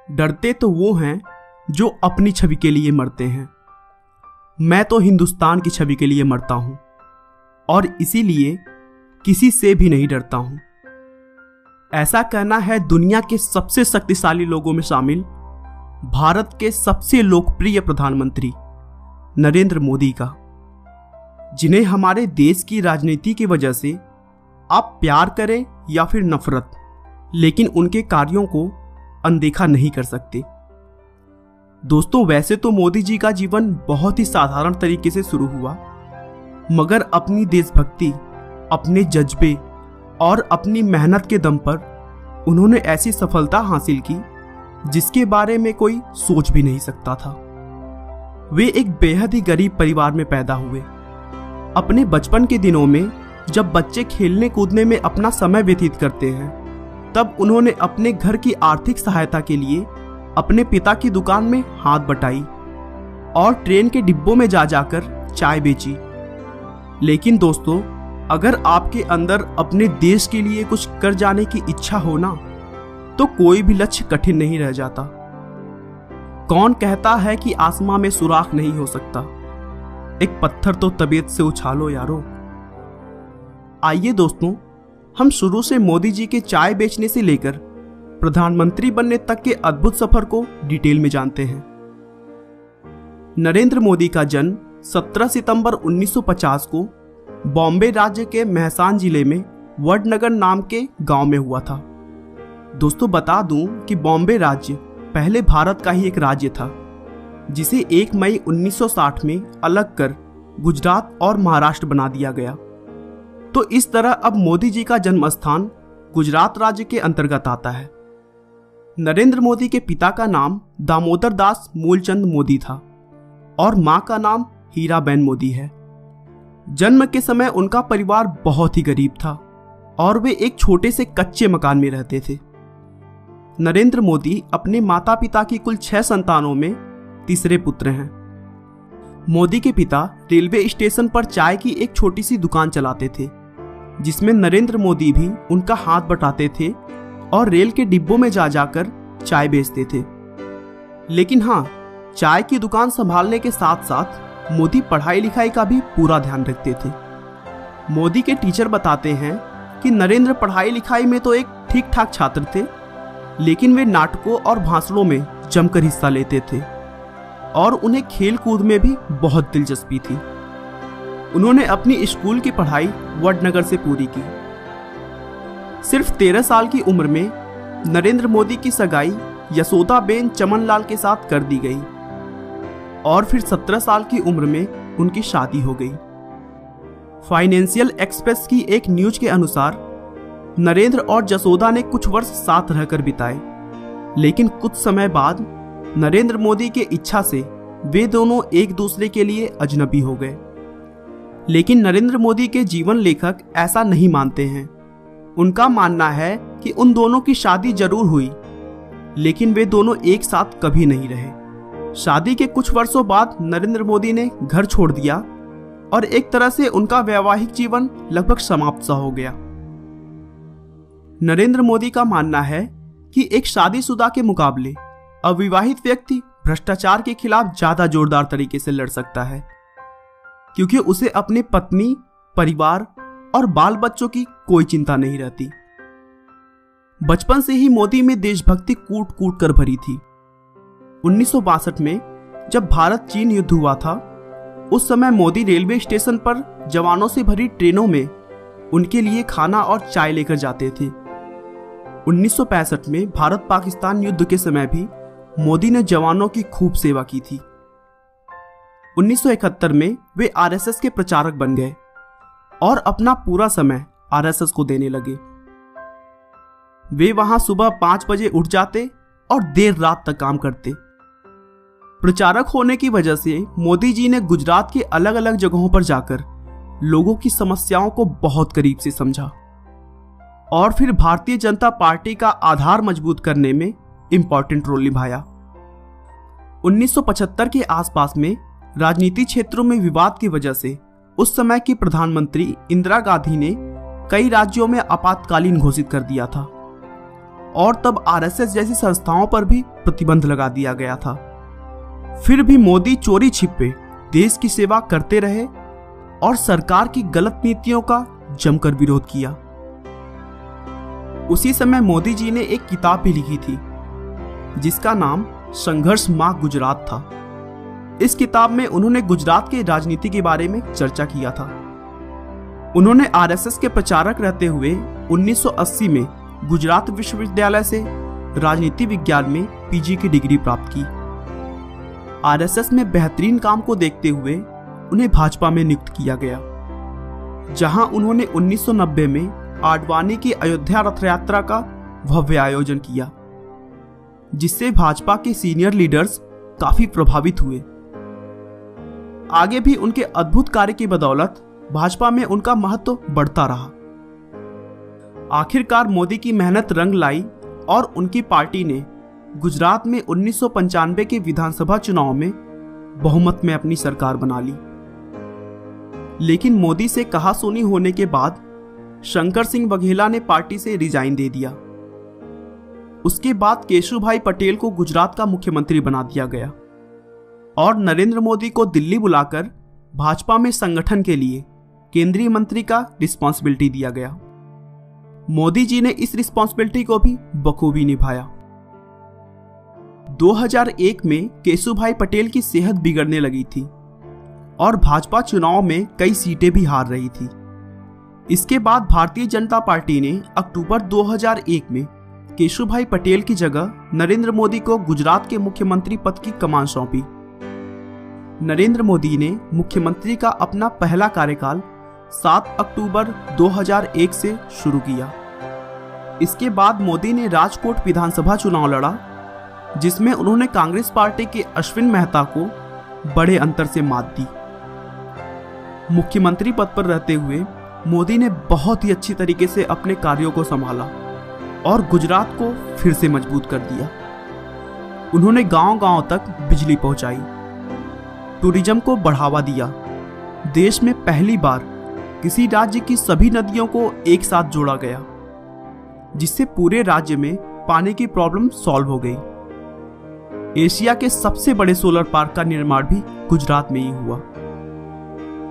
डरते तो वो हैं जो अपनी छवि के लिए मरते हैं। मैं तो हिंदुस्तान की छवि के लिए मरता हूं और इसीलिए किसी से भी नहीं डरता हूं। ऐसा कहना है दुनिया के सबसे शक्तिशाली लोगों में शामिल भारत के सबसे लोकप्रिय प्रधानमंत्री नरेंद्र मोदी का, जिन्हें हमारे देश की राजनीति की वजह से आप प्यार करें या फिर नफरत, लेकिन उनके कार्यों को अनदेखा नहीं कर सकते। दोस्तों, वैसे तो मोदी जी का जीवन बहुत ही साधारण तरीके से शुरू हुआ, मगर अपनी देशभक्ति, अपने जज्बे और अपनी मेहनत के दम पर उन्होंने ऐसी सफलता हासिल की जिसके बारे में कोई सोच भी नहीं सकता था। वे एक बेहद ही गरीब परिवार में पैदा हुए। अपने बचपन के दिनों में जब बच्चे खेलने कूदने में अपना समय व्यतीत करते हैं, तब उन्होंने अपने घर की आर्थिक सहायता के लिए अपने पिता की दुकान में हाथ बटाई और ट्रेन के डिब्बों में जा जाकर चाय बेची। लेकिन दोस्तों, अगर आपके अंदर अपने देश के लिए कुछ कर जाने की इच्छा हो ना, तो कोई भी लक्ष्य कठिन नहीं रह जाता। कौन कहता है कि आसमां में सुराख नहीं हो सकता? एक पत्थर तो तबीयत से उछालो यारो। आइए दोस्तों, हम शुरू से मोदी जी के चाय बेचने से लेकर प्रधानमंत्री बनने तक के अद्भुत सफर को डिटेल में जानते हैं। नरेंद्र मोदी का जन्म 17 सितंबर 1950 को बॉम्बे राज्य के मेहसान जिले में वडनगर नाम के गांव में हुआ था। दोस्तों, बता दूं कि बॉम्बे राज्य पहले भारत का ही एक राज्य था, जिसे 1 मई 1960 में अलग कर गुजरात और महाराष्ट्र बना दिया गया। तो इस तरह अब मोदी जी का जन्म स्थान गुजरात राज्य के अंतर्गत आता है। नरेंद्र मोदी के पिता का नाम दामोदर दास मूलचंद मोदी था और मां का नाम हीराबेन मोदी है। जन्म के समय उनका परिवार बहुत ही गरीब था और वे एक छोटे से कच्चे मकान में रहते थे। नरेंद्र मोदी अपने माता पिता की कुल 6 संतानों में तीसरे पुत्र हैं। मोदी के पिता रेलवे स्टेशन पर चाय की एक छोटी सी दुकान चलाते थे, जिसमें नरेंद्र मोदी भी उनका हाथ बटाते थे और रेल के डिब्बों में जा जाकर चाय बेचते थे। लेकिन हाँ, चाय की दुकान संभालने के साथ साथ मोदी पढ़ाई लिखाई का भी पूरा ध्यान रखते थे। मोदी के टीचर बताते हैं कि नरेंद्र पढ़ाई लिखाई में तो एक ठीक ठाक छात्र थे, लेकिन वे नाटकों और भाषणों में जमकर हिस्सा लेते थे और उन्हें खेल कूद में भी बहुत दिलचस्पी थी। उन्होंने अपनी स्कूल की पढ़ाई वडनगर से पूरी की। सिर्फ 13 साल की उम्र में नरेंद्र मोदी की सगाई यशोदाबेन चमनलाल के साथ कर दी गई और फिर 17 साल की उम्र में उनकी शादी हो गई। फाइनेंशियल एक्सप्रेस की एक न्यूज के अनुसार नरेंद्र और जसोदा ने कुछ वर्ष साथ रहकर बिताए, लेकिन कुछ समय बाद नरेंद्र मोदी के इच्छा से वे दोनों एक दूसरे के लिए अजनबी हो गए। लेकिन नरेंद्र मोदी के जीवन लेखक ऐसा नहीं मानते हैं। उनका मानना है कि उन दोनों की शादी जरूर हुई, लेकिन वे दोनों एक साथ कभी नहीं रहे। शादी के कुछ वर्षों बाद नरेंद्र मोदी ने घर छोड़ दिया और एक तरह से उनका वैवाहिक जीवन लगभग समाप्त सा हो गया। नरेंद्र मोदी का मानना है कि एक शादीशुदा के मुकाबले अविवाहित व्यक्ति भ्रष्टाचार के खिलाफ ज्यादा जोरदार तरीके से लड़ सकता है, क्योंकि उसे अपनी पत्नी, परिवार और बाल बच्चों की कोई चिंता नहीं रहती। बचपन से ही मोदी में देशभक्ति कूट कूट कर भरी थी। 1962 में जब भारत चीन युद्ध हुआ था, उस समय मोदी रेलवे स्टेशन पर जवानों से भरी ट्रेनों में उनके लिए खाना और चाय लेकर जाते थे। 1965 में भारत पाकिस्तान युद्ध के समय भी मोदी ने जवानों की खूब सेवा की थी। 1971 में वे आरएसएस के प्रचारक बन गए और अपना पूरा समय आरएसएस को देने लगे। वे वहां सुबह 5 बजे उठ जाते और देर रात तक काम करते। प्रचारक होने की वजह से मोदी जी ने गुजरात के अलग अलग जगहों पर जाकर लोगों की समस्याओं को बहुत करीब से समझा और फिर भारतीय जनता पार्टी का आधार मजबूत करने में इंपॉर्टेंट रोल निभाया। 1975 के आसपास में राजनीति क्षेत्रों में विवाद की वजह से उस समय की प्रधानमंत्री इंदिरा गांधी ने कई राज्यों में आपातकालीन घोषित कर दिया था और तब आरएसएस जैसी संस्थाओं पर भी प्रतिबंध लगा दिया गया था। फिर भी मोदी चोरी छिपे देश की सेवा करते रहे और सरकार की गलत नीतियों का जमकर विरोध किया। उसी समय मोदी जी ने एक किताब भी लिखी थी जिसका नाम संघर्ष माँ गुजरात था। इस किताब में उन्होंने गुजरात की राजनीति के बारे में चर्चा किया था। उन्होंने आरएसएस के प्रचारक रहते हुए 1980 में गुजरात विश्वविद्यालय से राजनीति विज्ञान में पीजी की डिग्री प्राप्त की। आरएसएस में बेहतरीन काम को देखते हुए उन्हें भाजपा में नियुक्त किया गया, जहां उन्होंने 1990 में आडवाणी की अयोध्या रथ यात्रा का भव्य आयोजन किया, जिससे भाजपा के सीनियर लीडर्स काफी प्रभावित हुए। आगे भी उनके अद्भुत कार्य की बदौलत भाजपा में उनका महत्व बढ़ता रहा। आखिरकार मोदी की मेहनत रंग लाई और उनकी पार्टी ने गुजरात में 1995 के विधानसभा चुनाव में बहुमत में अपनी सरकार बना ली। लेकिन मोदी से कहासुनी होने के बाद शंकर सिंह बघेला ने पार्टी से रिजाइन दे दिया। उसके बाद केशुभाई पटेल को गुजरात का मुख्यमंत्री बना दिया गया और नरेंद्र मोदी को दिल्ली बुलाकर भाजपा में संगठन के लिए केंद्रीय मंत्री का रिस्पॉन्सिबिलिटी दिया गया। मोदी जी ने इस रिस्पॉन्सिबिलिटी को भी बखूबी निभाया। 2001 में केशुभाई पटेल की सेहत बिगड़ने लगी थी और भाजपा चुनाव में कई सीटें भी हार रही थी। इसके बाद भारतीय जनता पार्टी ने अक्टूबर 2001 में केशुभाई पटेल की जगह नरेंद्र मोदी को गुजरात के मुख्यमंत्री पद की कमान सौंपी। नरेंद्र मोदी ने मुख्यमंत्री का अपना पहला कार्यकाल 7 अक्टूबर 2001 से शुरू किया। इसके बाद मोदी ने राजकोट विधानसभा चुनाव लड़ा, जिसमें उन्होंने कांग्रेस पार्टी के अश्विन मेहता को बड़े अंतर से मात दी। मुख्यमंत्री पद पर रहते हुए मोदी ने बहुत ही अच्छी तरीके से अपने कार्यों को संभाला और गुजरात को फिर से मजबूत कर दिया। उन्होंने गांव-गांव तक बिजली पहुंचाई, टूरिज्म को बढ़ावा दिया, देश में पहली बार किसी राज्य की सभी नदियों को एक साथ जोड़ा गया, जिससे पूरे राज्य में पानी की प्रॉब्लम सॉल्व हो गई। एशिया के सबसे बड़े सोलर पार्क का निर्माण भी गुजरात में ही हुआ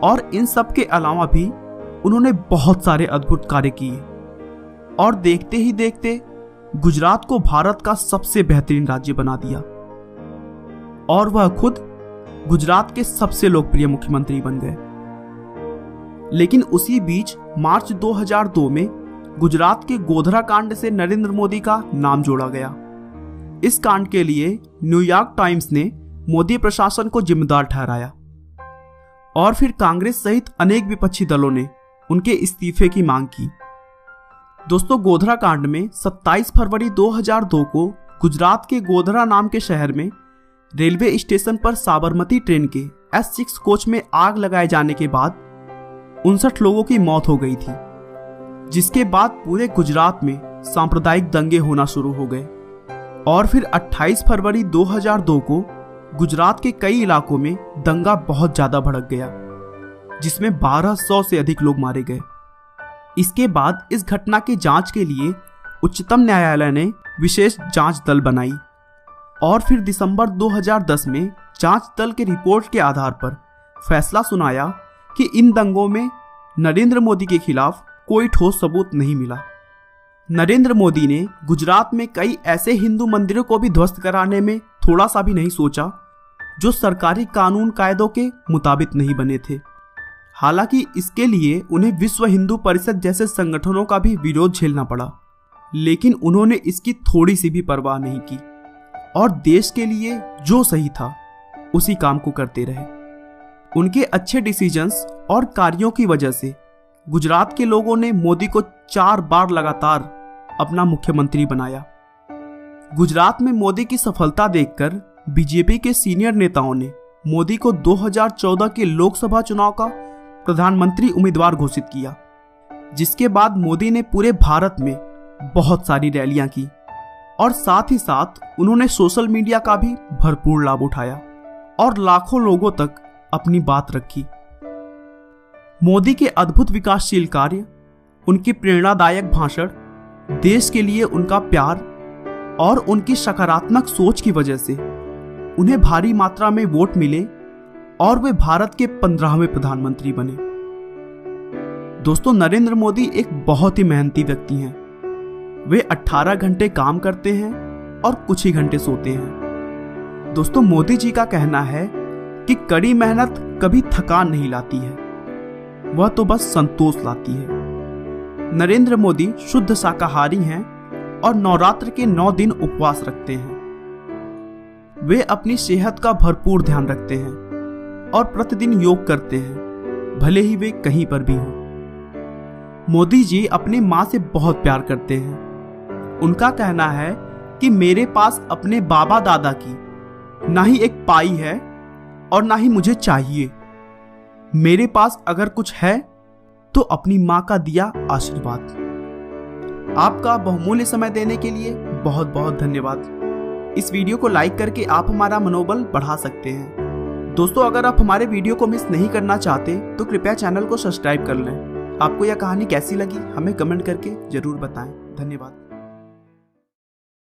और इन सब के अलावा भी उन्होंने बहुत सारे अद्भुत कार्य किए और देखते ही देखते गुजरात को भारत का सबसे बेहतरीन राज्य बना दिया और वह खुद गुजरात के सबसे लोकप्रिय मुख्यमंत्री बन गए। लेकिन उसी बीच मार्च 2002 में गुजरात के गोधरा कांड से नरेंद्र मोदी का नाम जोड़ा गया। इस कांड के लिए न्यूयॉर्क टाइम्स ने मोदी प्रशासन को जिम्मेदार ठहराया और फिर कांग्रेस सहित अनेक विपक्षी दलों ने उनके इस्तीफे की मांग की। दोस्तों, गोधरा कांड में 27 फरवरी 2002 को गुजरात के गोधरा नाम के शहर में रेलवे स्टेशन पर साबरमती ट्रेन के S6 कोच में आग लगाए जाने के बाद 59 लोगों की मौत हो गई थी, जिसके बाद पूरे गुजरात में सांप्रदायिक दंगे होना शुरू हो गए और फिर 28 फरवरी 2002 को गुजरात के कई इलाकों में दंगा बहुत ज्यादा भड़क गया, जिसमें 1200 से अधिक लोग मारे गए। इसके बाद इस घटना की जांच के लिए उच्चतम न्यायालय ने विशेष जांच दल बनाई और फिर दिसंबर 2010 में जांच दल के रिपोर्ट के आधार पर फैसला सुनाया कि इन दंगों में नरेंद्र मोदी के खिलाफ कोई ठोस सबूत नहीं मिला। नरेंद्र मोदी ने गुजरात में कई ऐसे हिंदू मंदिरों को भी ध्वस्त कराने में थोड़ा सा भी नहीं सोचा जो सरकारी कानून कायदों के मुताबिक नहीं बने थे। हालांकि इसके लिए उन्हें विश्व हिंदू परिषद जैसे संगठनों का भी विरोध झेलना पड़ा, लेकिन उन्होंने इसकी थोड़ी सी भी परवाह नहीं की और देश के लिए जो सही था उसी काम को करते रहे। उनके अच्छे डिसीजंस और कार्यों की वजह से गुजरात के लोगों ने मोदी को 4 बार लगातार अपना मुख्यमंत्री बनाया। गुजरात में मोदी की सफलता देखकर बीजेपी के सीनियर नेताओं ने मोदी को 2014 के लोकसभा चुनाव का प्रधानमंत्री उम्मीदवार घोषित किया, जिसके बाद मोदी ने पूरे भारत में बहुत सारी रैलियां की और साथ ही साथ उन्होंने सोशल मीडिया का भी भरपूर लाभ उठाया और लाखों लोगों तक अपनी बात रखी। मोदी के अद्भुत विकासशील कार्य, उनके प्रेरणादायक भाषण, देश के लिए उनका प्यार और उनकी सकारात्मक सोच की वजह से उन्हें भारी मात्रा में वोट मिले और वे भारत के 15वें प्रधानमंत्री बने। दोस्तों, नरेंद्र मोदी एक बहुत ही मेहनती व्यक्ति हैं। वे 18 घंटे काम करते हैं और कुछ ही घंटे सोते हैं। दोस्तों, मोदी जी का कहना है कि कड़ी मेहनत कभी थकान नहीं लाती है, वह तो बस संतोष लाती है। नरेंद्र मोदी शुद्ध शाकाहारी हैं और नवरात्र के 9 दिन उपवास रखते हैं। वे अपनी सेहत का भरपूर ध्यान रखते हैं और प्रतिदिन योग करते हैं, भले ही वे कहीं पर भी हों। मोदी जी अपनी माँ से बहुत प्यार करते हैं। उनका कहना है कि मेरे पास अपने बाबा दादा की ना ही एक पाई है और ना ही मुझे चाहिए। मेरे पास अगर कुछ है तो अपनी माँ का दिया आशीर्वाद। आपका बहुमूल्य समय देने के लिए बहुत बहुत धन्यवाद। इस वीडियो को लाइक करके आप हमारा मनोबल बढ़ा सकते हैं। दोस्तों, अगर आप हमारे वीडियो को मिस नहीं करना चाहते तो कृपया चैनल को सब्सक्राइब कर लें। आपको यह कहानी कैसी लगी हमें कमेंट करके जरूर बताएं। धन्यवाद।